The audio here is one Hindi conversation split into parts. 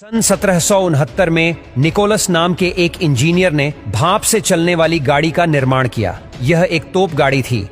सन 1769 में निकोलस नाम के एक इंजीनियर ने भाप से चलने वाली गाड़ी का निर्माण किया। यह एक तोप गाड़ी थी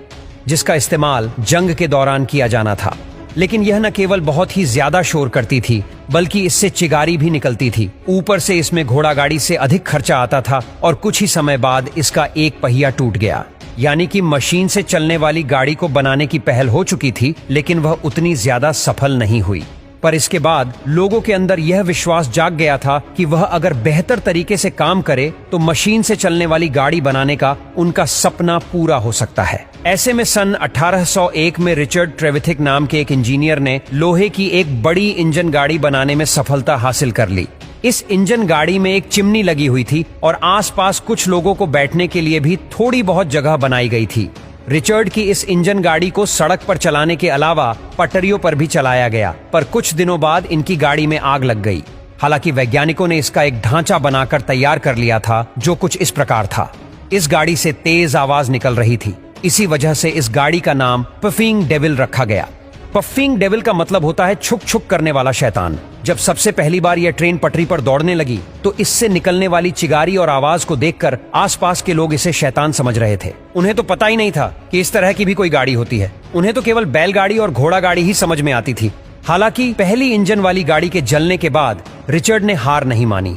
जिसका इस्तेमाल जंग के दौरान किया जाना था। लेकिन यह न केवल बहुत ही ज्यादा शोर करती थी बल्कि इससे चिगारी भी निकलती थी। ऊपर से इसमें घोड़ा गाड़ी से अधिक खर्चा आता था और कुछ ही समय बाद इसका एक पहिया टूट गया। यानी कि मशीन से चलने वाली गाड़ी को बनाने की पहल हो चुकी थी, लेकिन वह उतनी ज्यादा सफल नहीं हुई। पर इसके बाद लोगों के अंदर यह विश्वास जाग गया था कि वह अगर बेहतर तरीके से काम करे तो मशीन से चलने वाली गाड़ी बनाने का उनका सपना पूरा हो सकता है। ऐसे में सन 1801 में रिचर्ड ट्रेविथिक नाम के एक इंजीनियर ने लोहे की एक बड़ी इंजन गाड़ी बनाने में सफलता हासिल कर ली। इस इंजन गाड़ी में एक चिमनी लगी हुई थी और आसपास कुछ लोगों को बैठने के लिए भी थोड़ी बहुत जगह बनाई गई थी। रिचर्ड की इस इंजन गाड़ी को सड़क पर चलाने के अलावा पटरियों पर भी चलाया गया, पर कुछ दिनों बाद इनकी गाड़ी में आग लग गई। हालांकि वैज्ञानिकों ने इसका एक ढांचा बनाकर तैयार कर लिया था जो कुछ इस प्रकार था। इस गाड़ी से तेज आवाज निकल रही थी। इसी वजह से इस गाड़ी का नाम पफिंग डेविल रखा गया। पफिंग डेविल का मतलब होता है छुक छुक करने वाला शैतान। जब सबसे पहली बार यह ट्रेन पटरी पर दौड़ने लगी तो इससे निकलने वाली चिगारी और आवाज को देखकर आसपास के लोग इसे शैतान समझ रहे थे। उन्हें तो पता ही नहीं था कि इस तरह की भी कोई गाड़ी होती है। उन्हें तो केवल बैलगाड़ी और घोड़ा गाड़ी ही समझ में आती थी। हालांकि पहली इंजन वाली गाड़ी के जलने के बाद रिचर्ड ने हार नहीं मानी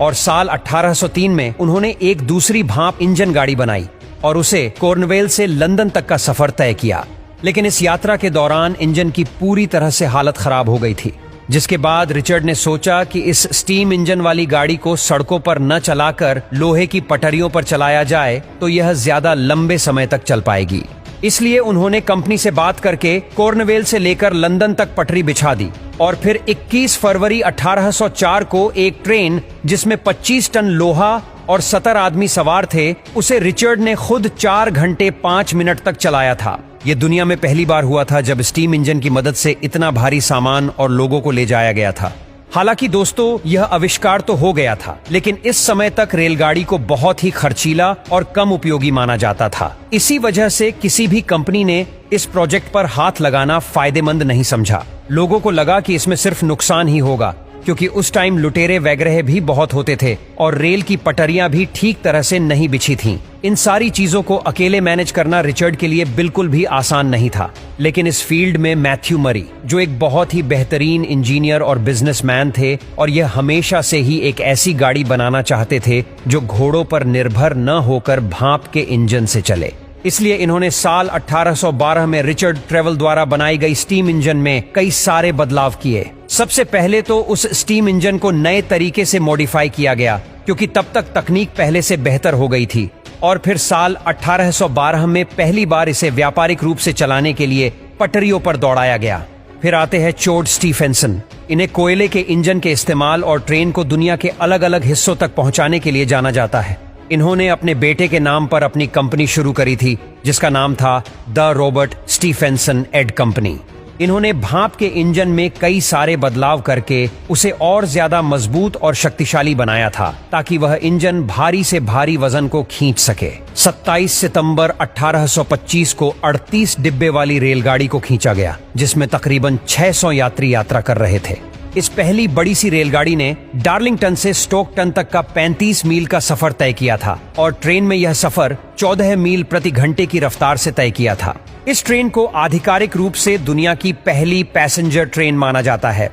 और साल 1803 में उन्होंने एक दूसरी भाप इंजन गाड़ी बनाई और उसे कॉर्नवेल से लंदन तक का सफर तय किया। लेकिन इस यात्रा के दौरान इंजन की पूरी तरह से हालत खराब हो गई थी, जिसके बाद रिचर्ड ने सोचा कि इस स्टीम इंजन वाली गाड़ी को सड़कों पर न चलाकर लोहे की पटरियों पर चलाया जाए तो यह ज्यादा लंबे समय तक चल पाएगी। इसलिए उन्होंने कंपनी से बात करके कॉर्नवेल से लेकर लंदन तक पटरी बिछा दी और फिर 21 फरवरी 1804 को एक ट्रेन जिसमें 25 टन लोहा और 70 आदमी सवार थे, उसे रिचर्ड ने खुद 4 घंटे 5 मिनट तक चलाया था। यह दुनिया में पहली बार हुआ था जब स्टीम इंजन की मदद से इतना भारी सामान और लोगों को ले जाया गया था। हालांकि दोस्तों, यह आविष्कार तो हो गया था, लेकिन इस समय तक रेलगाड़ी को बहुत ही खर्चीला और कम उपयोगी माना जाता था। इसी वजह से किसी भी कंपनी ने इस प्रोजेक्ट पर हाथ लगाना फायदेमंद नहीं समझा। लोगों को लगा कि इसमें सिर्फ नुकसान ही होगा, क्योंकि उस टाइम लुटेरे वगैरह भी बहुत होते थे और रेल की पटरियां भी ठीक तरह से नहीं बिछी थीं। इन सारी चीजों को अकेले मैनेज करना रिचर्ड के लिए बिल्कुल भी आसान नहीं था। लेकिन इस फील्ड में मैथ्यू मरी, जो एक बहुत ही बेहतरीन इंजीनियर और बिजनेसमैन थे, और यह हमेशा से ही एक ऐसी गाड़ी बनाना चाहते थे जो घोड़ों पर निर्भर न होकर भाप के इंजन से चले। इसलिए इन्होंने साल 1812 में रिचर्ड ट्रेवल द्वारा बनाई गई स्टीम इंजन में कई सारे बदलाव किए। सबसे पहले तो उस स्टीम इंजन को नए तरीके से मॉडिफाई किया गया, क्योंकि तब तक तकनीक पहले से बेहतर हो गई थी। और फिर साल 1812 में पहली बार इसे व्यापारिक रूप से चलाने के लिए पटरियों पर दौड़ाया गया। फिर आते हैं चोड स्टीफेंसन। इन्हें कोयले के इंजन के इस्तेमाल और ट्रेन को दुनिया के अलग अलग हिस्सों तक पहुंचाने के लिए जाना जाता है। इन्होंने अपने बेटे के नाम पर अपनी कंपनी शुरू करी थी, जिसका नाम था the Robert Stephenson and company. इन्होंने भाप के इंजन में कई सारे बदलाव करके उसे और ज्यादा मजबूत और शक्तिशाली बनाया था, ताकि वह इंजन भारी से भारी वजन को खींच सके। 27 सितंबर 1825 को 38 डिब्बे वाली रेलगाड़ी को खींचा गया, जिसमें तकरीबन 600 यात्री यात्रा कर रहे थे। इस पहली बड़ी सी रेलगाड़ी ने डार्लिंगटन से स्टोकटन तक का 35 मील का सफर तय किया था और ट्रेन में यह सफर 14 मील प्रति घंटे की रफ्तार से तय किया था। इस ट्रेन को आधिकारिक रूप से दुनिया की पहली पैसेंजर ट्रेन माना जाता है।